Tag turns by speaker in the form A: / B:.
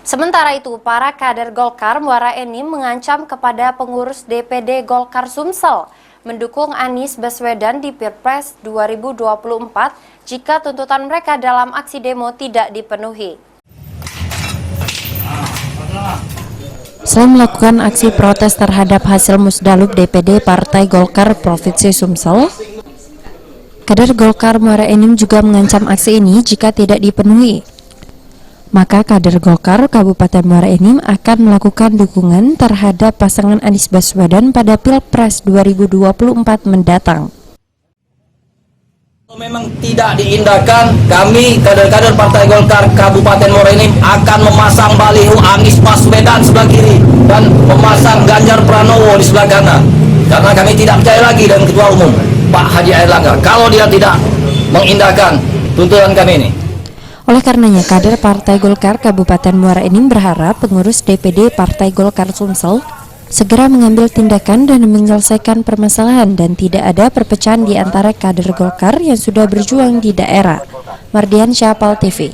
A: Sementara itu, para kader Golkar Muara Enim mengancam kepada pengurus DPD Golkar Sumsel mendukung Anies Baswedan di Pilpres 2024 jika tuntutan mereka dalam aksi demo tidak dipenuhi. Selain melakukan aksi protes terhadap hasil musdalub DPD Partai Golkar Provinsi Sumsel, kader Golkar Muara Enim juga mengancam aksi ini jika tidak dipenuhi. Maka kader Golkar Kabupaten Muara Enim akan melakukan dukungan terhadap pasangan Anies Baswedan pada Pilpres 2024 mendatang.
B: Kalau memang tidak diindahkan, kami kader-kader Partai Golkar Kabupaten Muara Enim akan memasang baliho Anies Baswedan sebelah kiri dan memasang Ganjar Pranowo di sebelah kanan. Karena kami tidak percaya lagi dengan Ketua Umum Pak Haji Airlangga kalau dia tidak mengindahkan tuntutan kami ini.
A: Oleh karenanya, kader Partai Golkar Kabupaten Muara Enim berharap pengurus DPD Partai Golkar Sumsel segera mengambil tindakan dan menyelesaikan permasalahan dan tidak ada perpecahan di antara kader Golkar yang sudah berjuang di daerah. Mardian Syah, PAL TV.